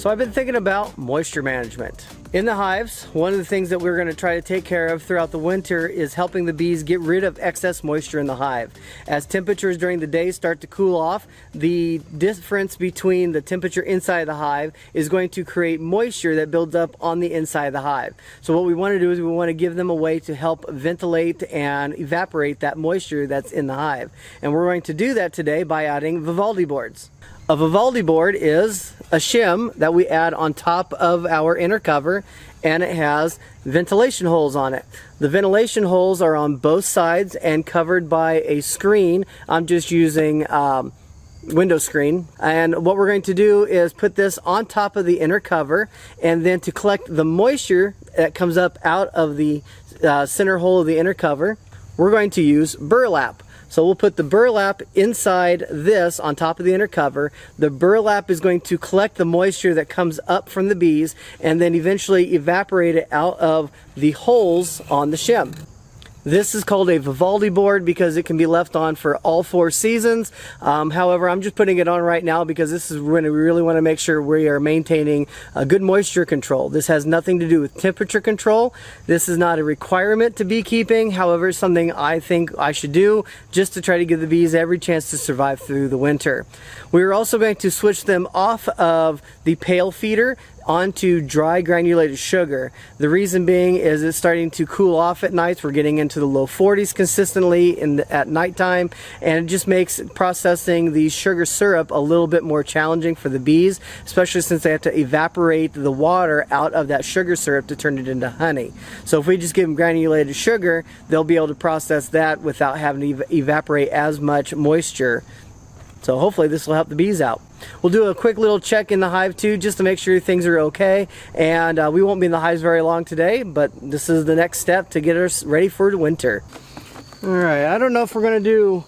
So I've been thinking about moisture management. In the hives, one of the things that we're going to try to take care of throughout the winter is helping the bees get rid of excess moisture in the hive. As temperatures during the day start to cool off, the difference between the temperature inside the hive is going to create moisture that builds up on the inside of the hive. So what we want to do is we want to give them a way to help ventilate and evaporate that moisture that's in the hive. And we're going to do that today by adding Vivaldi boards. A Vivaldi board is a shim that we add on top of our inner cover, and it has ventilation holes on it. The ventilation holes are on both sides and covered by a screen. I'm just using window screen, and what we're going to do is put this on top of the inner cover, and then to collect the moisture that comes up out of the center hole of the inner cover, we're going to use burlap. So we'll put the burlap inside this on top of the inner cover. The burlap is going to collect the moisture that comes up from the bees and then eventually evaporate it out of the holes on the shim. This is called a Vivaldi board because it can be left on for all 4 seasons. However, I'm just putting it on right now because this is when we really want to make sure we are maintaining a good moisture control. This has nothing to do with temperature control. This is not a requirement to beekeeping. However, it's something I think I should do just to try to give the bees every chance to survive through the winter. We're also going to switch them off of the pail feeder onto dry granulated sugar. The reason being is it's starting to cool off at nights. We're getting into the low 40s consistently at nighttime, and it just makes processing the sugar syrup a little bit more challenging for the bees, especially since they have to evaporate the water out of that sugar syrup to turn it into honey. So if we just give them granulated sugar, they'll be able to process that without having to evaporate as much moisture. So hopefully this will help the bees out. We'll do a quick little check in the hive too, just to make sure things are okay. And we won't be in the hives very long today, but this is the next step to get us ready for the winter. Alright, I don't know if we're going to do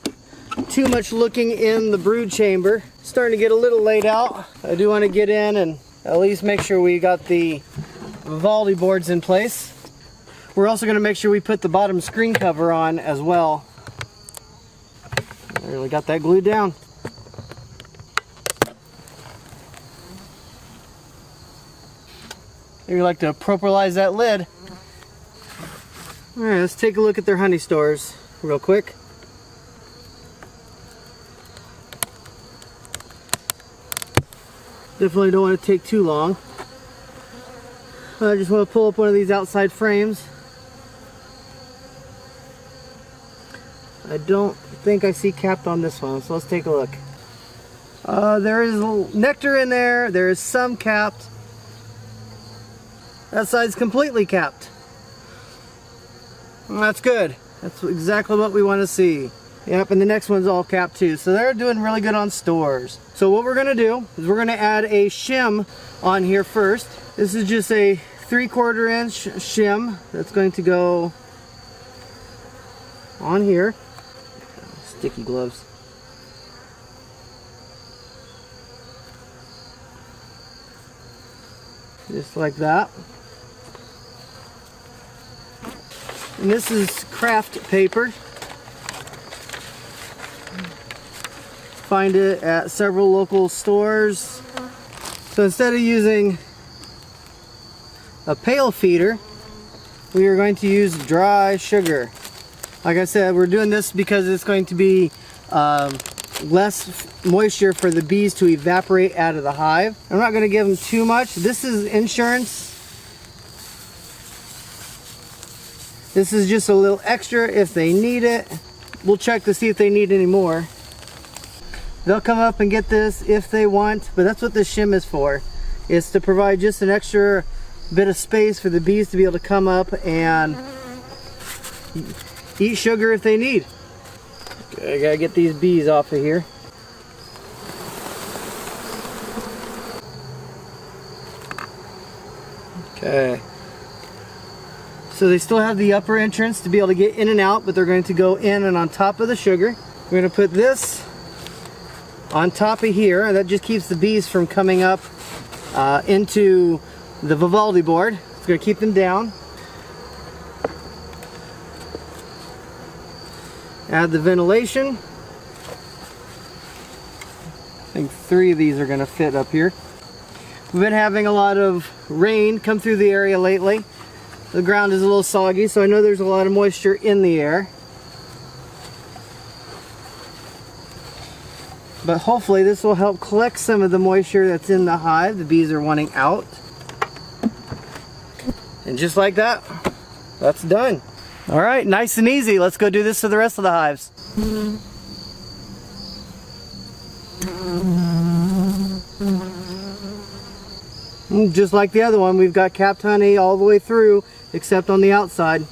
too much looking in the brood chamber. Starting to get a little late out. I do want to get in and at least make sure we got the Vivaldi boards in place. We're also going to make sure we put the bottom screen cover on as well. I really got that glued down. Maybe like to properlize that lid. Alright, let's take a look at their honey stores real quick. Definitely don't want to take too long. I just want to pull up one of these outside frames. I don't think I see capped on this one, so let's take a look. There is nectar in there. There is some capped. That side's completely capped. Well, that's good. That's exactly what we want to see. Yep, and the next one's all capped too. So they're doing really good on stores. So what we're going to do is we're going to add a shim on here first. This is just a 3/4 inch shim that's going to go on here. Sticky gloves. Just like that. And this is craft paper. Find it at several local stores. So instead of using a pail feeder, we are going to use dry sugar. Like I said, we're doing this because it's going to be less moisture for the bees to evaporate out of the hive. I'm not going to give them too much. This is insurance. This is just a little extra if they need it. We'll check to see if they need any more. They'll come up and get this if they want, but that's what this shim is for. It's to provide just an extra bit of space for the bees to be able to come up and eat sugar if they need. Okay, I gotta get these bees off of here. Okay. So they still have the upper entrance to be able to get in and out, but they're going to go in and on top of the sugar. We're going to put this on top of here, and that just keeps the bees from coming up into the Vivaldi board. It's going to keep them down. Add the ventilation. I think 3 of these are going to fit up here. We've been having a lot of rain come through the area lately. The ground is a little soggy, so I know there's a lot of moisture in the air. But hopefully this will help collect some of the moisture that's in the hive the bees are wanting out. And just like that, that's done. All right, nice and easy. Let's go do this to the rest of the hives. Just like the other one, we've got capped honey all the way through, except on the outside.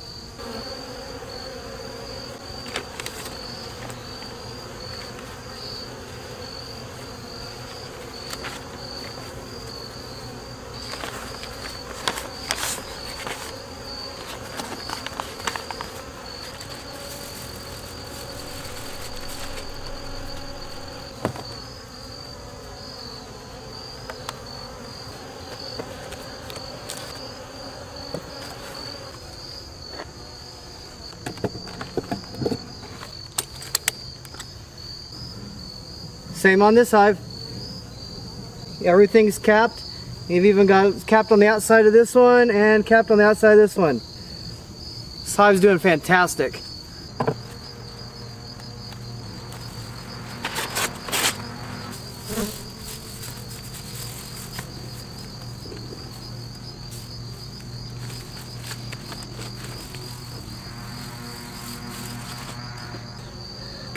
Same on this hive. Everything's capped. You've even got capped on the outside of this one and capped on the outside of this one. This hive's doing fantastic.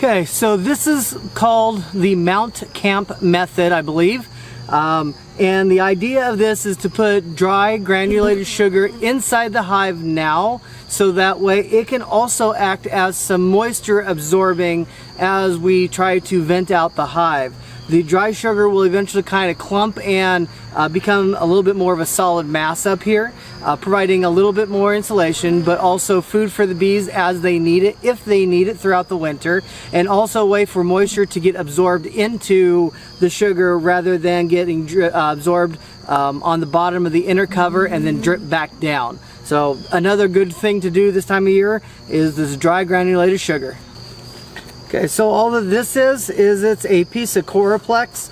Okay, so this is called the mount camp method, I believe. And the idea of this is to put dry granulated sugar inside the hive now, so that way it can also act as some moisture absorbing as we try to vent out the hive. The dry sugar will eventually kind of clump and become a little bit more of a solid mass up here, providing a little bit more insulation, but also food for the bees as they need it, if they need it throughout the winter, and also a way for moisture to get absorbed into the sugar rather than getting absorbed on the bottom of the inner cover and then drip back down. So another good thing to do this time of year is this dry granulated sugar. Okay, so all that this is it's a piece of Coraplex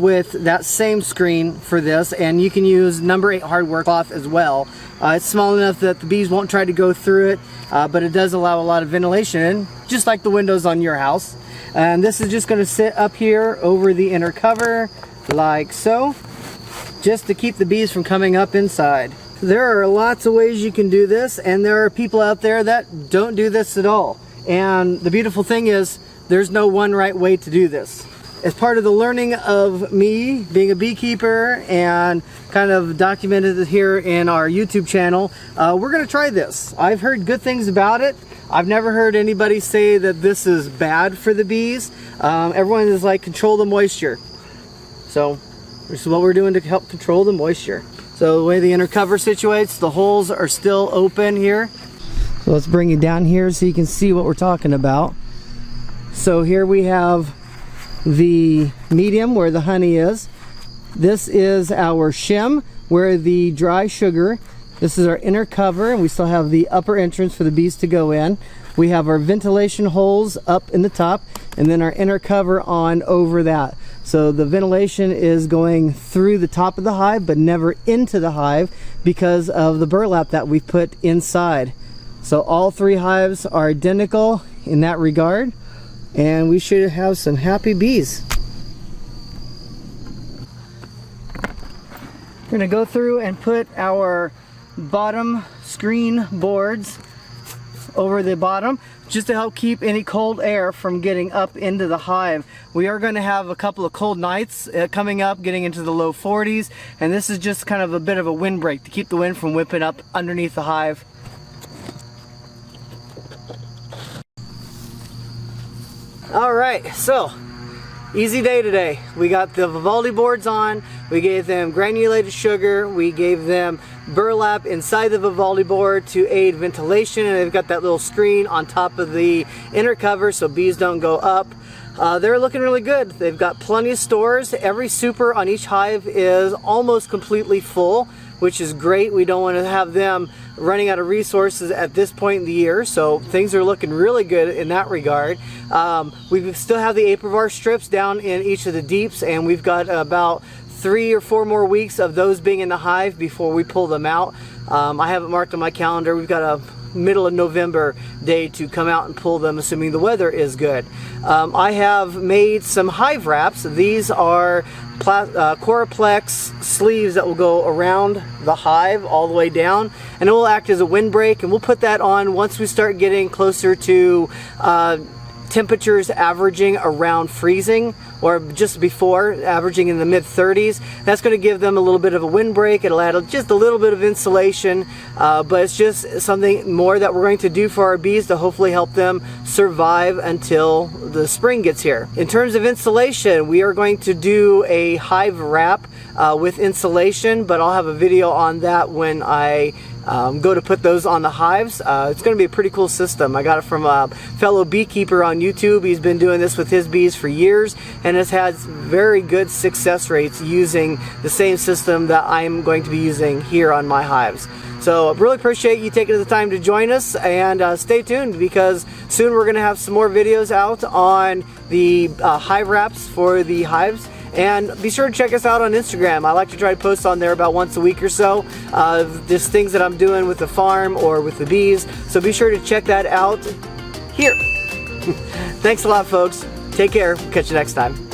with that same screen for this, and you can use number 8 hardware cloth as well. It's small enough that the bees won't try to go through it, but it does allow a lot of ventilation in, just like the windows on your house. And this is just going to sit up here over the inner cover, like so, just to keep the bees from coming up inside. There are lots of ways you can do this, and there are people out there that don't do this at all. And the beautiful thing is, there's no one right way to do this. As part of the learning of me being a beekeeper and kind of documented it here in our YouTube channel, we're going to try this. I've heard good things about it. I've never heard anybody say that this is bad for the bees. Everyone is like, control the moisture. So this is what we're doing to help control the moisture. So the way the inner cover situates, the holes are still open here. So let's bring it down here so you can see what we're talking about. So here we have the medium where the honey is. This is our shim where the dry sugar. This is our inner cover, and we still have the upper entrance for the bees to go in. We have our ventilation holes up in the top, and then our inner cover on over that. So the ventilation is going through the top of the hive but never into the hive because of the burlap that we've put inside. So all 3 hives are identical in that regard, and we should have some happy bees. We're going to go through and put our bottom screen boards over the bottom just to help keep any cold air from getting up into the hive. We are going to have a couple of cold nights coming up, getting into the low 40s, and this is just kind of a bit of a windbreak to keep the wind from whipping up underneath the hive. Alright, so easy day today. We got the Vivaldi boards on, we gave them granulated sugar, we gave them burlap inside the Vivaldi board to aid ventilation, and they've got that little screen on top of the inner cover so bees don't go up. They're looking really good. They've got plenty of stores. Every super on each hive is almost completely full, which is great. We don't want to have them running out of resources at this point in the year, so things are looking really good in that regard. We still have the apivar strips down in each of the deeps, and we've got about 3 or 4 more weeks of those being in the hive before we pull them out. I have it marked on my calendar. We've got a middle of November day to come out and pull them, assuming the weather is good. I have made some hive wraps. These are Coraplex sleeves that will go around the hive all the way down, and it will act as a windbreak, and we'll put that on once we start getting closer to temperatures averaging around freezing, or just before, averaging in the mid-30s. That's going to give them a little bit of a windbreak. It'll add just a little bit of insulation, but it's just something more that we're going to do for our bees to hopefully help them survive until the spring gets here. In terms of insulation, we are going to do a hive wrap with insulation, but I'll have a video on that when I go to put those on the hives. It's going to be a pretty cool system. I got it from a fellow beekeeper on YouTube. He's been doing this with his bees for years and has had very good success rates using the same system that I'm going to be using here on my hives. So I really appreciate you taking the time to join us, and stay tuned, because soon we're going to have some more videos out on the hive wraps for the hives. And be sure to check us out on Instagram. I like to try to post on there about once a week or so, just things that I'm doing with the farm or with the bees. So be sure to check that out here. Thanks a lot, folks. Take care. Catch you next time.